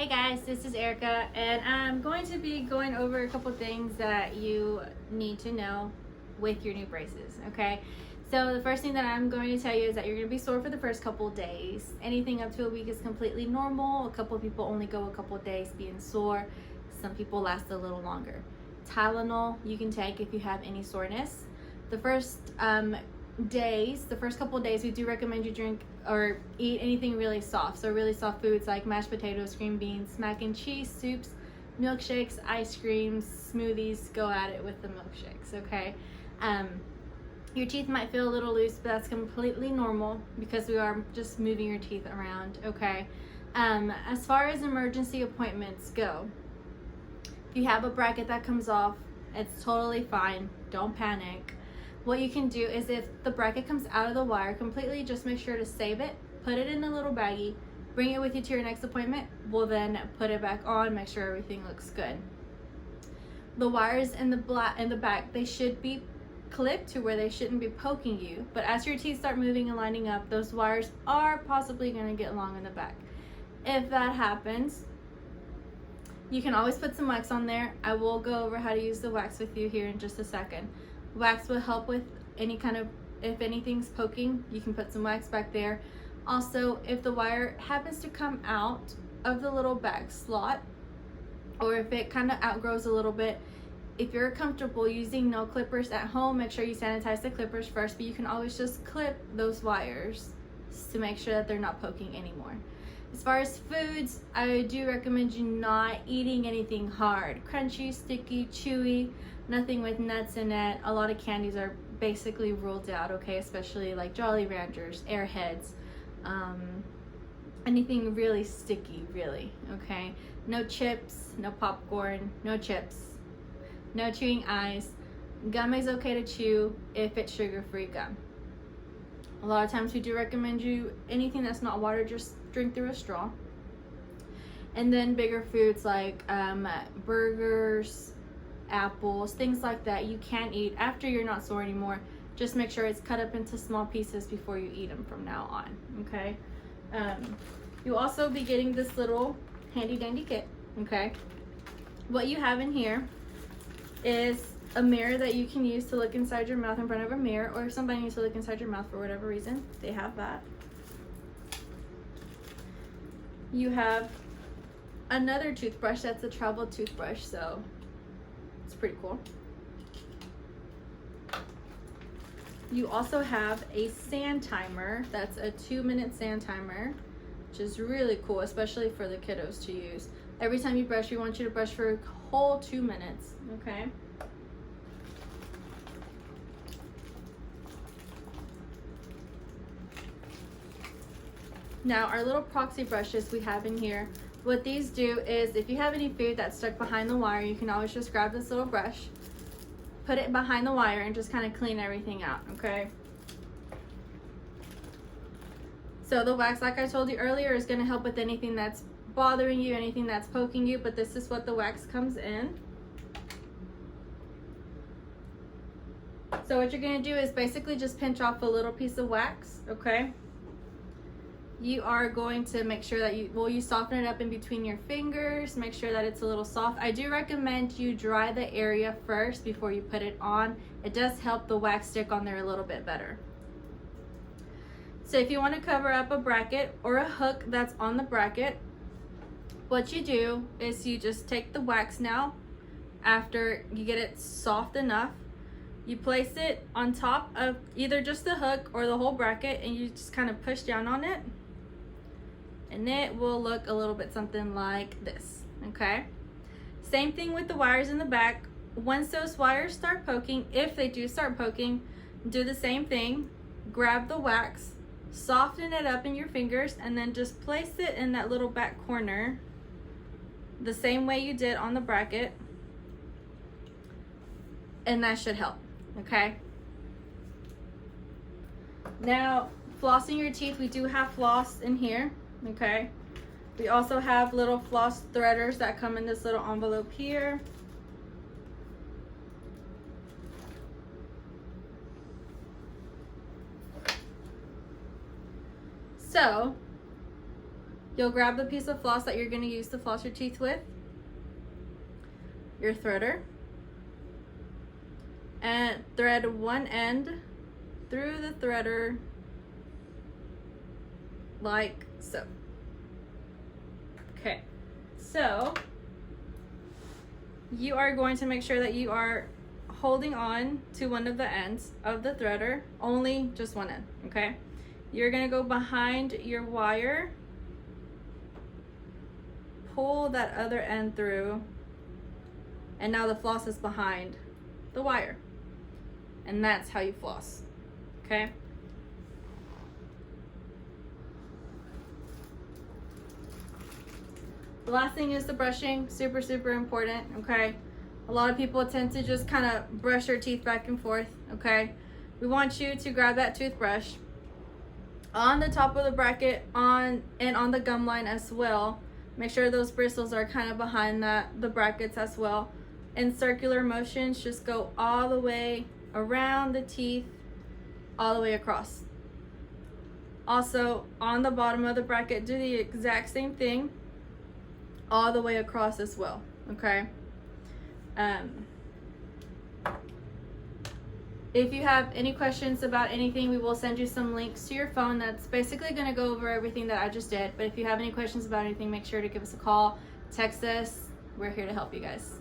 Hey guys, this is Erica, and I'm going to be going over a couple things that you need to know with your new braces, okay? So the first thing that I'm going to tell you is that you're going to be sore for the first couple days. Anything up to a week is completely normal. A couple people only go a couple days being sore. Some people last a little longer. Tylenol you can take if you have any soreness. The first couple of days, we do recommend you drink or eat anything really soft. So really soft foods like mashed potatoes, green beans, mac and cheese, soups, milkshakes, ice creams, smoothies. Go at it with the milkshakes, okay? Your teeth might feel a little loose, but that's completely normal because we are just moving your teeth around, okay? As far as emergency appointments go, if you have a bracket that comes off, it's totally fine. Don't panic. What you can do is if the bracket comes out of the wire completely, just make sure to save it, put it in a little baggie, bring it with you to your next appointment. We'll then put it back on, make sure everything looks good. The wires in the back, they should be clipped to where they shouldn't be poking you, but as your teeth start moving and lining up, those wires are possibly going to get long in the back. If that happens, you can always put some wax on there. I will go over how to use the wax with you here in just a second. Wax will help with any kind of, if anything's poking, you can put some wax back there. Also, if the wire happens to come out of the little back slot, or if it kind of outgrows a little bit, if you're comfortable using nail clippers at home, make sure you sanitize the clippers first, but you can always just clip those wires to make sure that they're not poking anymore. As far as foods, I do recommend you not eating anything hard. Crunchy, sticky, chewy, nothing with nuts in it. A lot of candies are basically ruled out, okay? Especially like Jolly Ranchers, Airheads, anything really sticky, really, okay? No chips, no popcorn, no chips, no chewing ice. Gum is okay to chew if it's sugar-free gum. A lot of times we do recommend you anything that's not water, just drink through a straw. And then bigger foods like burgers, apples, things like that you can eat after you're not sore anymore. Just make sure it's cut up into small pieces before you eat them from now on, okay? You'll also be getting this little handy dandy kit, okay? What you have in here is a mirror that you can use to look inside your mouth in front of a mirror, or if somebody needs to look inside your mouth for whatever reason, they have that. You have another toothbrush that's a travel toothbrush, so it's pretty cool. You also have a sand timer. That's a 2-minute sand timer, which is really cool, especially for the kiddos to use. Every time you brush, we want you to brush for a whole 2 minutes, okay? Now, our little proxy brushes we have in here, what these do is if you have any food that's stuck behind the wire, you can always just grab this little brush, put it behind the wire, and just kind of clean everything out, okay? So the wax, like I told you earlier, is going to help with anything that's bothering you, anything that's poking you, but this is what the wax comes in. So what you're going to do is basically just pinch off a little piece of wax, okay? You are going to make sure that you soften it up in between your fingers, make sure that it's a little soft. I do recommend you dry the area first before you put it on. It does help the wax stick on there a little bit better. So if you want to cover up a bracket or a hook that's on the bracket, what you do is you just take the wax now, after you get it soft enough, you place it on top of either just the hook or the whole bracket, and you just kind of push down on it. And it will look a little bit something like this, okay? Same thing with the wires in the back. Once those wires start poking, if they do start poking, do the same thing. Grab the wax, soften it up in your fingers, and then just place it in that little back corner the same way you did on the bracket. And that should help, okay? Now, flossing your teeth, we do have floss in here. Okay, we also have little floss threaders that come in this little envelope here. So You'll grab the piece of floss that you're going to use to floss your teeth with, your threader, and thread one end through the threader like so. Okay, so you are going to make sure that you are holding on to one of the ends of the threader, only just one end, okay? You're gonna go behind your wire, pull that other end through, and now the floss is behind the wire. And that's how you floss, okay? The last thing is the brushing, super, super important, okay? A lot of people tend to just kind of brush their teeth back and forth, okay? We want you to grab that toothbrush on the top of the bracket and on the gum line as well. Make sure those bristles are kind of behind the brackets as well. In circular motions, just go all the way around the teeth, all the way across. Also, on the bottom of the bracket, do the exact same thing all the way across as well, okay? If you have any questions about anything, we will send you some links to your phone that's basically going to go over everything that I just did. But if you have any questions about anything, make sure to give us a call, text us. We're here to help you guys.